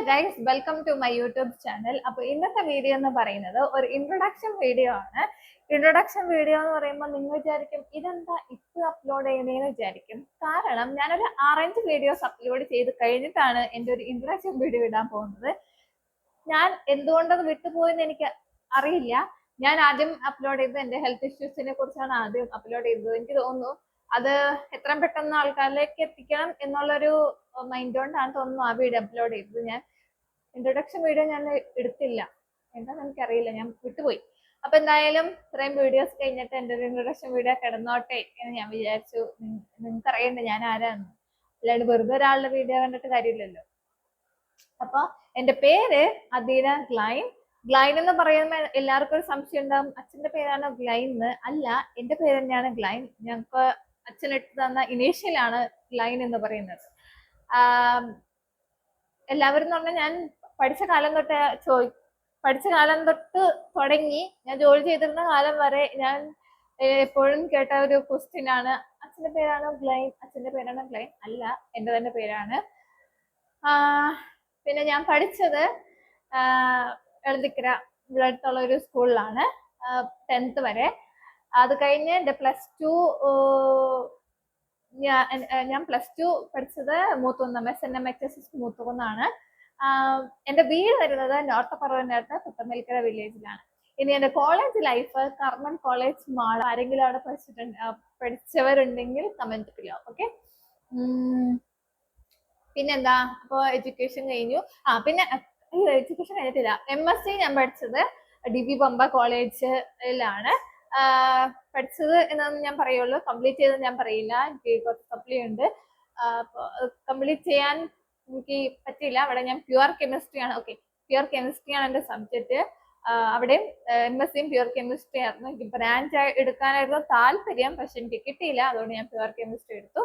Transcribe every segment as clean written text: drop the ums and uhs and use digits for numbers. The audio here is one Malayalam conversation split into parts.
Guys, welcome to my YouTube channel. അപ്പോൾ ഇന്നത്തെ വീഡിയോ എന്ന് പറയുന്നത് ഒരു ഇൻട്രൊഡക്ഷൻ വീഡിയോ ആണ്. ഇൻട്രൊഡക്ഷൻ വീഡിയോ എന്ന് പറയുമ്പോൾ നിങ്ങൾ വിചാരിക്കും ഇതെന്താ ഇപ്പൊ അപ്ലോഡ് ചെയ്യുന്നതെന്ന് വിചാരിക്കും. കാരണം ഞാനൊരു 6-5 വീഡിയോസ് അപ്ലോഡ് ചെയ്ത് കഴിഞ്ഞിട്ടാണ് എൻ്റെ ഒരു ഇൻട്രൊഡക്ഷൻ വീഡിയോ ഇടാൻ പോകുന്നത്. ഞാൻ എന്തുകൊണ്ടത് വിട്ടുപോയെന്ന് എനിക്ക് അറിയില്ല. ഞാൻ ആദ്യം അപ്ലോഡ് ചെയ്തത് എൻ്റെ ഹെൽത്ത് ഇഷ്യൂസിനെ കുറിച്ചാണ് ആദ്യം അപ്ലോഡ് ചെയ്തത്. എനിക്ക് തോന്നുന്നു അത് എത്രയും പെട്ടെന്ന് ആൾക്കാരിലേക്ക് എത്തിക്കണം എന്നുള്ളൊരു മൈൻഡ് കൊണ്ടാണ് തോന്നുന്നു ആ വീഡിയോ അപ്ലോഡ് ചെയ്തത്. ഞാൻ ഇൻട്രൊഡക്ഷൻ വീഡിയോ ഞാൻ എടുത്തില്ല, എന്താണെന്ന് എനിക്കറിയില്ല, ഞാൻ വിട്ടുപോയി. അപ്പൊ എന്തായാലും ഇത്രയും വീഡിയോസ് കഴിഞ്ഞിട്ട് എൻ്റെ ഒരു ഇൻട്രൊഡക്ഷൻ വീഡിയോ കിടന്നോട്ടെ എന്ന് ഞാൻ വിചാരിച്ചു. നിങ്ങൾക്ക് അറിയണ്ടേ ഞാൻ ആരാന്ന്, അല്ലാണ്ട് വെറുതെ ഒരാളുടെ വീഡിയോ കണ്ടിട്ട് കാര്യമില്ലല്ലോ. അപ്പൊ എൻ്റെ പേര് അദീന ഗ്ലൈൻ. ഗ്ലൈൻ എന്ന് പറയുമ്പോൾ എല്ലാവർക്കും ഒരു സംശയം ഉണ്ടാവും, അച്ഛന്റെ പേരാണ് ഗ്ലൈൻ എന്ന്. അല്ല, എൻ്റെ പേര് തന്നെയാണ് ഗ്ലൈൻ. ഞങ്ങൾക്ക് അച്ഛൻ ഇട്ട് തന്ന ഇനീഷ്യലാണ് ഗ്ലൈൻ എന്ന് പറയുന്നത്. എല്ലാവരും എന്ന് പറഞ്ഞാൽ ഞാൻ പഠിച്ച കാലം തൊട്ട് തുടങ്ങി ഞാൻ ജോലി ചെയ്തിരുന്ന കാലം വരെ ഞാൻ എപ്പോഴും കേട്ട ഒരു ക്വസ്റ്റ്യൻ ആണ്, അച്ഛന്റെ പേരാണ് ഗ്ലൈൻ, അച്ഛന്റെ പേരാണ് ഗ്ലൈൻ. അല്ല, എൻ്റെ തന്നെ പേരാണ്. പിന്നെ ഞാൻ പഠിച്ചത് എളന്തിക്കര ഇവിടെ അടുത്തുള്ള ഒരു സ്കൂളിലാണ് 10th വരെ. അത് കഴിഞ്ഞ് എൻ്റെ +2 ഞാൻ +2 പഠിച്ചത് മൂത്തുകുന്നം SNMHS മൂത്തുകുന്നാണ്. എൻ്റെ വീട് വരുന്നത് നോർത്ത് പറവൂരിനടുത്ത് പുത്തമ്പലിക്കര വില്ലേജിലാണ്. ഇനി എൻ്റെ കോളേജ് ലൈഫ് കർമ്മൻ കോളേജ് മാൾ. ആരെങ്കിലും അവിടെ പഠിച്ചവരുണ്ടെങ്കിൽ കമന്റ് ബിലോ. ഓക്കെ, പിന്നെന്താ, അപ്പോൾ എഡ്യൂക്കേഷൻ കഴിഞ്ഞു. പിന്നെ എഡ്യൂക്കേഷൻ കഴിഞ്ഞിട്ടില്ല. MSc ഞാൻ പഠിച്ചത് DB പമ്പ കോളേജിലാണ് പഠിച്ചത് എന്നൊന്നും ഞാൻ പറയുള്ളൂ. കംപ്ലീറ്റ് ചെയ്തത് ഞാൻ പറയില്ല, എനിക്ക് കുറച്ച് സപ്ലി ഉണ്ട്. കംപ്ലീറ്റ് ചെയ്യാൻ എനിക്ക് പറ്റില്ല. അവിടെ ഞാൻ പ്യുവർ കെമിസ്ട്രി ആണ്. ഓക്കെ, പ്യുവർ കെമിസ്ട്രി ആണ് എൻ്റെ സബ്ജക്റ്റ്. അവിടെയും MScയും പ്യുവർ കെമിസ്ട്രി ആയിരുന്നു. എനിക്ക് ബ്രാഞ്ച് എടുക്കാനായിരുന്നു താല്പര്യം, പക്ഷെ എനിക്ക് കിട്ടിയില്ല. അതുകൊണ്ട് ഞാൻ പ്യുവർ കെമിസ്ട്രി എടുത്തു.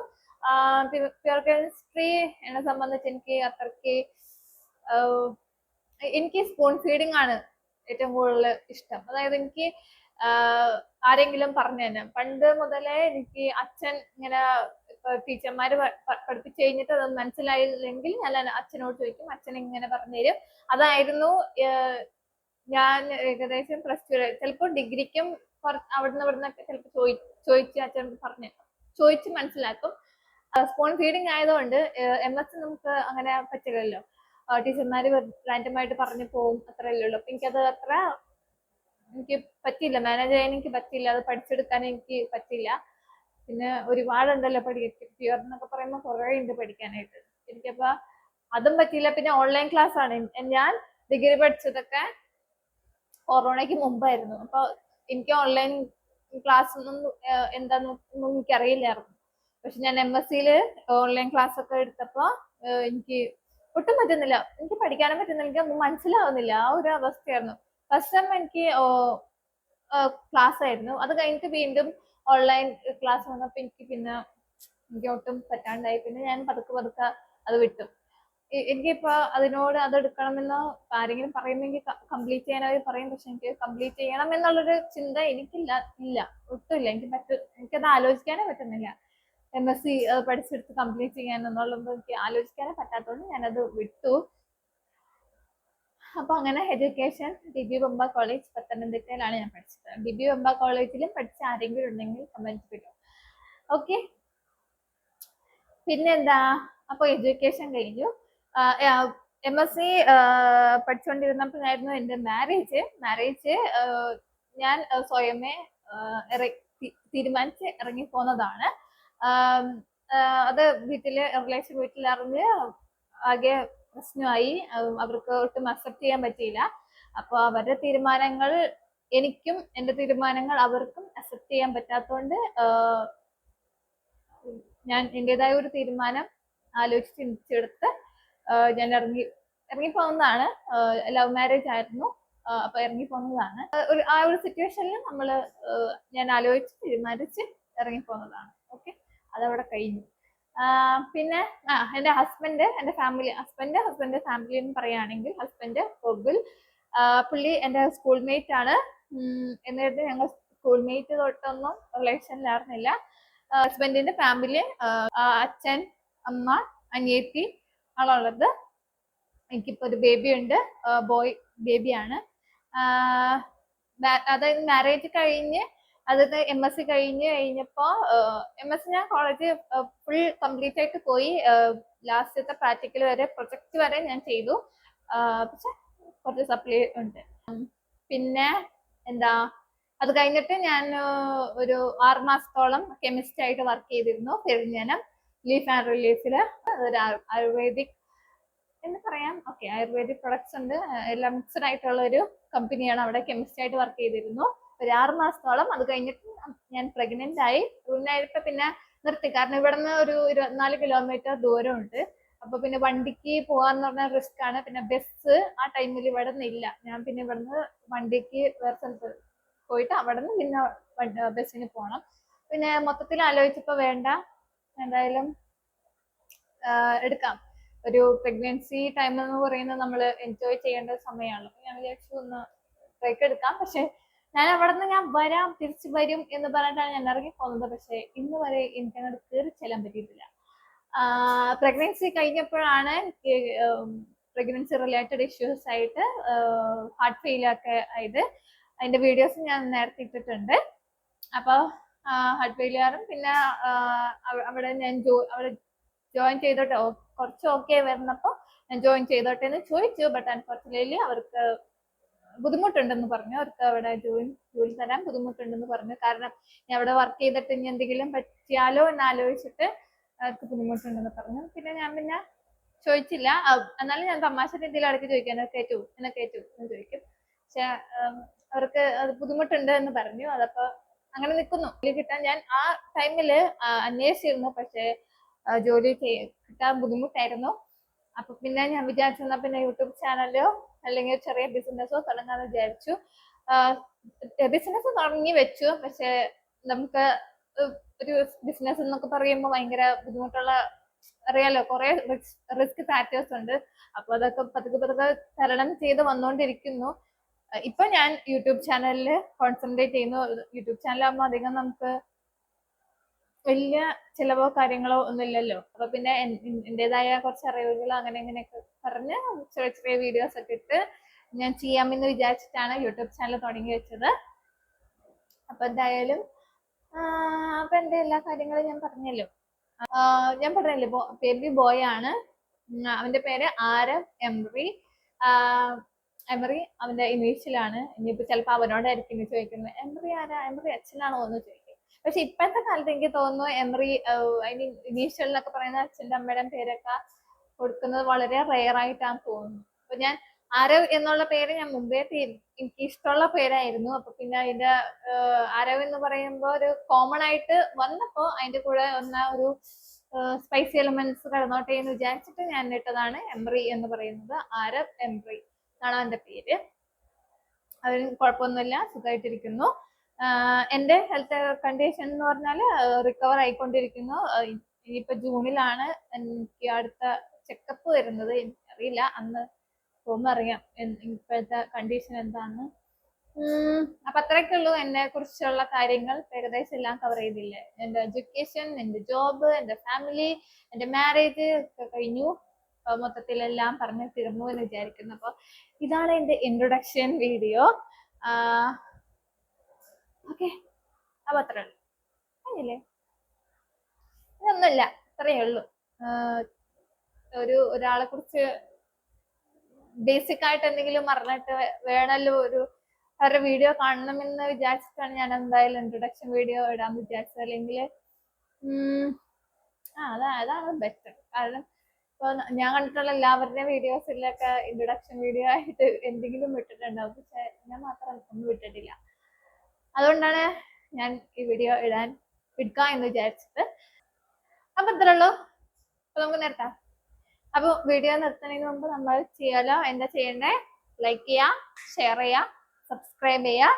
പ്യുവർ കെമിസ്ട്രി എന്നെ സംബന്ധിച്ച് എനിക്ക് സ്പൂൺ ഫീഡിങ് ആണ് ഏറ്റവും കൂടുതൽ ഇഷ്ടം. അതായത് എനിക്ക് ആരെങ്കിലും പറഞ്ഞു തന്നെ, പണ്ട് മുതലേ എനിക്ക് അച്ഛൻ ഇങ്ങനെ ടീച്ചർമാര് പഠിപ്പിച്ചു കഴിഞ്ഞിട്ട് അത് മനസ്സിലായില്ലെങ്കിൽ ഞാൻ അച്ഛനോട് ചോദിക്കും, അച്ഛൻ ഇങ്ങനെ പറഞ്ഞുതരും. അതായിരുന്നു ഞാൻ ഏകദേശം +2 ചിലപ്പോൾ ഡിഗ്രിക്കും അവിടുന്ന് ഇവിടുന്നൊക്കെ ചിലപ്പോൾ ചോദിച്ച് അച്ഛൻ ചോദിച്ച് മനസ്സിലാക്കും. സ്പൂൺ ഫീഡിങ് ആയതുകൊണ്ട് MS നമുക്ക് അങ്ങനെ പറ്റില്ലല്ലോ. ടീച്ചർമാര് റാൻഡമായിട്ട് പറഞ്ഞു പോകും, അത്രയല്ലേ ഉള്ളൂ. അപ്പൊ എനിക്ക് പറ്റില്ല, മാനേജ് ചെയ്യാൻ എനിക്ക് പറ്റില്ല, അത് പഠിച്ചെടുക്കാൻ എനിക്ക് പറ്റില്ല. പിന്നെ ഒരുപാടുണ്ടല്ലോ പ്യുവർ എന്നൊക്കെ പറയുമ്പോൾ കുറേ ഉണ്ട് പഠിക്കാനായിട്ട്. എനിക്കപ്പോ അതും പറ്റില്ല. പിന്നെ ഓൺലൈൻ ക്ലാസ് ആണ്. ഞാൻ ഡിഗ്രി പഠിച്ചതൊക്കെ കൊറോണയ്ക്ക് മുമ്പായിരുന്നു. അപ്പൊ എനിക്ക് ഓൺലൈൻ ക്ലാസ് ഒന്നും എന്താണെന്നൊന്നും എനിക്കറിയില്ലായിരുന്നു. പക്ഷെ ഞാൻ MScയിൽ ഓൺലൈൻ ക്ലാസ് ഒക്കെ എടുത്തപ്പോ എനിക്ക് ഒട്ടും പറ്റുന്നില്ല, എനിക്ക് പഠിക്കാനും പറ്റുന്നില്ല, എനിക്ക് ഒന്നും മനസ്സിലാവുന്നില്ല. ആ ഒരു അവസ്ഥയായിരുന്നു. ഫസ്റ്റ് ടൈം എനിക്ക് ക്ലാസ് ആയിരുന്നു. അത് കഴിഞ്ഞിട്ട് വീണ്ടും ഓൺലൈൻ ക്ലാസ് വന്നപ്പോ എനിക്ക് ഒട്ടും പറ്റാണ്ടായി. പിന്നെ ഞാൻ പതുക്കെ അത് വിട്ടു. എനിക്കിപ്പോ അതിനോട് അത് എടുക്കണമെന്ന് ആരെങ്കിലും പറയുന്നെങ്കിൽ കംപ്ലീറ്റ് ചെയ്യാനായി പറയും. പക്ഷെ എനിക്ക് കംപ്ലീറ്റ് ചെയ്യണം എന്നുള്ളൊരു ചിന്ത ഇല്ല, ഒട്ടുമില്ല. എനിക്കത് ആലോചിക്കാനേ പറ്റുന്നില്ല. MSc പഠിച്ചെടുത്ത് കംപ്ലീറ്റ് ചെയ്യാൻ എന്നുള്ളത് എനിക്ക് ആലോചിക്കാനേ പറ്റാത്തതുകൊണ്ട് ഞാനത് വിട്ടു. അപ്പൊ അങ്ങനെ എഡ്യൂക്കേഷൻ DB പമ്പ കോളേജ് പത്തനംതിട്ടയിലാണ് ഞാൻ പഠിച്ചത്. DB പമ്പ കോളേജിലും പഠിച്ച ആരെങ്കിലും ഉണ്ടെങ്കിൽ കമന്റ് ചെയ്തു. ഓക്കെ, പിന്നെന്താ, അപ്പൊ എഡ്യൂക്കേഷൻ കഴിഞ്ഞു. MSc പഠിച്ചുകൊണ്ടിരുന്നപ്പോഴായിരുന്നു എൻ്റെ മാരേജ്. ഞാൻ സ്വയമേ തീരുമാനിച്ച് ഇറങ്ങിപ്പോന്നതാണ്. അത് വീട്ടിലറിഞ്ഞ് ആകെ പ്രശ്നമായി. അവർക്ക് ഒട്ടും അക്സെപ്റ്റ് ചെയ്യാൻ പറ്റിയില്ല. അപ്പൊ അവരുടെ തീരുമാനങ്ങൾ എനിക്കും എൻ്റെ തീരുമാനങ്ങൾ അവർക്കും അക്സെപ്റ്റ് ചെയ്യാൻ പറ്റാത്തതുകൊണ്ട് ഞാൻ എൻ്റെതായ ഒരു തീരുമാനം ആലോചിച്ച് ചിന്തിച്ചെടുത്ത് ഞാൻ ഇറങ്ങിപ്പോകുന്നതാണ്. ലവ് മാരേജ് ആയിരുന്നു. അപ്പൊ ഇറങ്ങിപ്പോകുന്നതാണ്. ആ ഒരു സിറ്റുവേഷനിൽ ഞാൻ ആലോചിച്ച് തീരുമാനിച്ച് ഇറങ്ങിപ്പോകുന്നതാണ്. ഓക്കെ, അതവിടെ കഴിഞ്ഞു. പിന്നെ എൻ്റെ ഹസ്ബൻഡ് ഫാമിലി എന്ന് പറയുകയാണെങ്കിൽ ഹസ്ബൻഡ് ഗോകുൽ, പുള്ളി എൻ്റെ സ്കൂൾമേറ്റ് ആണ്. എന്നിട്ട് ഞങ്ങൾ സ്കൂൾമേറ്റ് തൊട്ടൊന്നും റിലേഷനിലായിരുന്നില്ല. ഹസ്ബൻഡിന്റെ ഫാമിലി അച്ഛൻ, അമ്മ, അനിയത്തി ആളുള്ളത്. എനിക്കിപ്പോ ഒരു ബേബി ഉണ്ട്, ബോയ് ബേബിയാണ്. അതായത് മാരേജ് കഴിഞ്ഞ് അതായത് MSc കഴിഞ്ഞപ്പോ MSc ഞാൻ കോളേജ് ഫുൾ കംപ്ലീറ്റ് ആയിട്ട് പോയി. ലാസ്റ്റത്തെ പ്രാക്ടിക്കൽ വരെ പ്രൊജക്ട് വരെ ഞാൻ ചെയ്തു. പക്ഷെ കുറച്ച് സപ്ലൈ ഉണ്ട്. പിന്നെ എന്താ, അത് കഴിഞ്ഞിട്ട് ഞാൻ ഒരു 6 മാസത്തോളം കെമിസ്റ്റ് ആയിട്ട് വർക്ക് ചെയ്തിരുന്നു പെരിഞ്ഞനം ലീഫ് ആൻഡ് റിലീഫില്. ഒരു ആയുർവേദിക് എന്ന് പറയാം. ഓക്കെ, ആയുർവേദിക് പ്രൊഡക്ട്സ് ഉണ്ട്, എല്ലാം മിക്സഡ് ആയിട്ടുള്ള ഒരു കമ്പനിയാണ്. അവിടെ കെമിസ്റ്റ് ആയിട്ട് വർക്ക് ചെയ്തിരുന്നു ഒരു 6 മാസത്തോളം. അത് കഴിഞ്ഞിട്ട് ഞാൻ പ്രഗ്നന്റ് ആയി. പ്രഗ്നന്റ് പിന്നെ നിർത്തി, കാരണം ഇവിടുന്ന് ഒരു 24 കിലോമീറ്റർ ദൂരമുണ്ട്. അപ്പൊ പിന്നെ വണ്ടിക്ക് പോവാന്ന് പറഞ്ഞാൽ റിസ്ക് ആണ്. പിന്നെ ബസ് ആ ടൈമിൽ ഇവിടെ നിന്ന് ഇല്ല. ഞാൻ പിന്നെ ഇവിടുന്ന് വണ്ടിക്ക് വേറെ സ്ഥലത്ത് പോയിട്ട് അവിടെ നിന്ന് പിന്നെ ബസ്സിന് പോകണം. പിന്നെ മൊത്തത്തിൽ ആലോചിച്ചപ്പോ വേണ്ട, എന്തായാലും എടുക്കാം. ഒരു പ്രഗ്നൻസി ടൈം എന്ന് പറയുന്നത് നമ്മൾ എൻജോയ് ചെയ്യേണ്ട സമയമാണല്ലോ. ഞാൻ വിചാരിച്ചു ഒന്ന് ബ്രേക്ക് എടുക്കാം. പക്ഷെ ഞാൻ അവിടെ നിന്ന് ഞാൻ വരാം, തിരിച്ചു വരും എന്ന് പറഞ്ഞിട്ടാണ് ഞാൻ ഇറങ്ങി പോകുന്നത്. പക്ഷെ ഇന്ന് വരെ എനിക്ക് അങ്ങോട്ട് കയറി ചെല്ലാൻ പറ്റിയിട്ടില്ല. പ്രഗ്നൻസി കഴിഞ്ഞപ്പോഴാണ് എനിക്ക് പ്രഗ്നൻസി റിലേറ്റഡ് ഇഷ്യൂസ് ആയിട്ട് ഹാർട്ട് ഫെയിലിയർ ഒക്കെ ആയത്. അതിന്റെ വീഡിയോസ് ഞാൻ നേരത്തെ ഇട്ടിട്ടുണ്ട്. അപ്പോൾ ഹാർട്ട് ഫെയിലിയറും പിന്നെ അവിടെ ഞാൻ അവിടെ ജോയിൻ ചെയ്തോട്ടെ, കുറച്ച് ഓക്കെ വരുന്നപ്പോൾ ഞാൻ ജോയിൻ ചെയ്തോട്ടെ എന്ന് ചോദിച്ചു. ബട്ട് അൺഫോർച്ചുനേറ്റ്ലി അവർക്ക് ബുദ്ധിമുട്ടുണ്ടെന്ന് പറഞ്ഞു. അവർക്ക് അവിടെ ജോലി തരാൻ ബുദ്ധിമുട്ടുണ്ടെന്ന് പറഞ്ഞു. കാരണം ഞാൻ അവിടെ വർക്ക് ചെയ്തിട്ട് ഇനി എന്തെങ്കിലും പറ്റിയാലോ എന്ന് ആലോചിച്ചിട്ട് അവർക്ക് ബുദ്ധിമുട്ടുണ്ടെന്ന് പറഞ്ഞു. പിന്നെ ഞാൻ ചോദിച്ചില്ല. എന്നാലും ഞാൻ തമാശ രീതിയിൽ ഇടയ്ക്ക് ചോദിക്കും, എന്നെ കയറ്റു എന്ന് ചോദിക്കും. പക്ഷെ അവർക്ക് അത് ബുദ്ധിമുട്ടുണ്ട് എന്ന് പറഞ്ഞു. അതപ്പോ അങ്ങനെ നിൽക്കുന്നു. ജോലി കിട്ടാൻ ഞാൻ ആ ടൈമില് അന്വേഷിച്ചിരുന്നു, പക്ഷെ ജോലി കിട്ടാൻ ബുദ്ധിമുട്ടായിരുന്നു. അപ്പൊ പിന്നെ ഞാൻ വിചാരിച്ചെന്നാ പിന്നെ യൂട്യൂബ് ചാനലോ അല്ലെങ്കിൽ ചെറിയ ബിസിനസ്സോ തുടങ്ങാന്ന് വിചാരിച്ചു. ബിസിനസ് തുടങ്ങി വെച്ചു. പക്ഷെ നമുക്ക് ഒരു ബിസിനസ് എന്നൊക്കെ പറയുമ്പോൾ ഭയങ്കര ബുദ്ധിമുട്ടുള്ള, അറിയാലോ, കുറെ റിസ്ക് ഫാക്ടേഴ്സ് ഉണ്ട്. അപ്പൊ അതൊക്കെ പതുക്കെ തരണം ചെയ്ത് വന്നുകൊണ്ടിരിക്കുന്നു. ഇപ്പൊ ഞാൻ യൂട്യൂബ് ചാനലിൽ കോൺസെൻട്രേറ്റ് ചെയ്യുന്നു. യൂട്യൂബ് ചാനലാകുമ്പോൾ അധികം നമുക്ക് വലിയ ചിലവോ കാര്യങ്ങളോ ഒന്നുമില്ലല്ലോ. അപ്പൊ പിന്നെ എന്റേതായ കുറച്ച് അറിവുകൾ അങ്ങനെ ഇങ്ങനെയൊക്കെ പറഞ്ഞ് ചെറിയ ചെറിയ വീഡിയോസ് ഒക്കെ ഇട്ട് ഞാൻ ചെയ്യാമെന്ന് വിചാരിച്ചിട്ടാണ് യൂട്യൂബ് ചാനൽ തുടങ്ങി വെച്ചത്. അപ്പൊ എന്തായാലും അപ്പൊ എന്റെ എല്ലാ കാര്യങ്ങളും ഞാൻ പറഞ്ഞല്ലോ. ബേബി ബോയ് ആണ്. അവന്റെ പേര് ആരവ് എംറി. എംറി അവന്റെ ഇനീഷ്യലാണ്. ഇനിയിപ്പോ ചിലപ്പോ അവനോടായിരിക്കും ചോദിക്കുന്നത്, എംറി ആരാ, എംറി അച്ഛനാണോ എന്ന് ചോദിക്കും. പക്ഷെ ഇപ്പോഴത്തെ കാലത്ത് എനിക്ക് തോന്നുന്നു എംറി ഐ മീൻ ഇനീഷ്യൽ എന്നൊക്കെ പറയുന്ന അച്ഛൻ്റെ അമ്മയുടെ പേരൊക്കെ കൊടുക്കുന്നത് വളരെ റെയർ ആയിട്ടാണ് തോന്നുന്നു. അപ്പൊ ഞാൻ ആരവ് എന്നുള്ള പേര് ഞാൻ മുമ്പേ എനിക്ക് ഇഷ്ടമുള്ള പേരായിരുന്നു. അപ്പൊ പിന്നെ അതിന്റെ ആരവ് എന്ന് പറയുമ്പോൾ ഒരു കോമൺ ആയിട്ട് വന്നപ്പോ അതിന്റെ കൂടെ വന്ന ഒരു സ്പൈസി എലമെന്റ്സ് കടന്നോട്ടെ എന്ന് വിചാരിച്ചിട്ട് ഞാൻ ഇട്ടതാണ് എംറി എന്ന് പറയുന്നത്. ആരവ് എംറി എന്നാണ് അവന്റെ പേര്. അതിന് കുഴപ്പമൊന്നുമില്ല, സുഖമായിട്ടിരിക്കുന്നു. എൻ്റെ ഹെൽത്ത് കണ്ടീഷൻ എന്ന് പറഞ്ഞാൽ റിക്കവർ ആയിക്കൊണ്ടിരിക്കുന്നു. ഇനിയിപ്പോ ജൂണിലാണ് എനിക്ക് അടുത്ത ചെക്കപ്പ് വരുന്നത്. എനിക്കറിയില്ല, അന്ന് പോകുമ്പോൾ അറിയാം ഇപ്പോഴത്തെ കണ്ടീഷൻ എന്താന്ന്. അപ്പൊ അത്രയൊക്കെ ഉള്ളൂ എന്നെ കുറിച്ചുള്ള കാര്യങ്ങൾ. ഏകദേശം എല്ലാം കവർ ചെയ്തില്ലേ. എൻ്റെ എഡ്യൂക്കേഷൻ, എൻ്റെ ജോബ്, എൻ്റെ ഫാമിലി, എൻ്റെ മാരേജ് ഒക്കെ കഴിഞ്ഞു. മൊത്തത്തിലെല്ലാം പറഞ്ഞു തീർന്നു എന്ന് വിചാരിക്കുന്നു. അപ്പൊ ഇതാണ് എൻ്റെ ഇൻട്രൊഡക്ഷൻ വീഡിയോ. ഓക്കെ, അപ്പൊ അത്രേ ഉള്ളൂ. കഴിഞ്ഞില്ലേ? ഇതൊന്നുമില്ല, അത്രയേ ഉള്ളൂ. ഒരാളെ കുറിച്ച് ബേസിക് ആയിട്ട് എന്തെങ്കിലും പറഞ്ഞിട്ട് വേണമല്ലോ അവരുടെ വീഡിയോ കാണണമെന്ന് വിചാരിച്ചിട്ടാണ് ഞാൻ എന്തായാലും ഇൻട്രൊഡക്ഷൻ വീഡിയോ ഇടാന്ന് വിചാരിച്ചത്. അല്ലെങ്കിൽ അതാണ് ബെറ്റർ. കാരണം ഇപ്പൊ ഞാൻ കണ്ടിട്ടുള്ള എല്ലാവരുടെയും വീഡിയോസിലൊക്കെ ഇൻട്രൊഡക്ഷൻ വീഡിയോ ആയിട്ട് എന്തെങ്കിലും വിട്ടിട്ടുണ്ടാവും. പക്ഷെ ഞാൻ മാത്രം ഒന്നും വിട്ടിട്ടില്ല. അതുകൊണ്ടാണ് ഞാൻ ഈ വീഡിയോ എടുക്കാം എന്ന് വിചാരിച്ചത്. അപ്പൊ ഇത്രേ ഉള്ളൂ. അപ്പൊ നമുക്ക് നിർത്താം. അപ്പൊ വീഡിയോ നിർത്തുന്നതിന് മുമ്പ് നമ്മൾ എന്താ ചെയ്യണ്ടേ? ലൈക്ക് ചെയ്യുക, ഷെയർ ചെയ്യുക, സബ്സ്ക്രൈബ് ചെയ്യുക.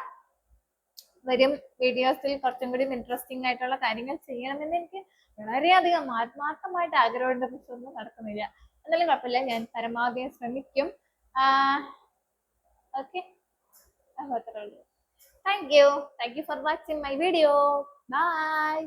വരും വീഡിയോസിൽ കുറച്ചും കൂടി ഇൻട്രസ്റ്റിംഗ് ആയിട്ടുള്ള കാര്യങ്ങൾ ചെയ്യണമെന്ന് എനിക്ക് വളരെയധികം ആത്മാർത്ഥമായിട്ട് ആഗ്രഹമുണ്ട്. പക്ഷെ ഒന്നും നടക്കുന്നില്ല. എന്നാലും കുഴപ്പമില്ല, ഞാൻ പരമാവധി ശ്രമിക്കും. ഓക്കെ, അത്രേ ഉള്ളൂ. Thank you for watching my video. Bye.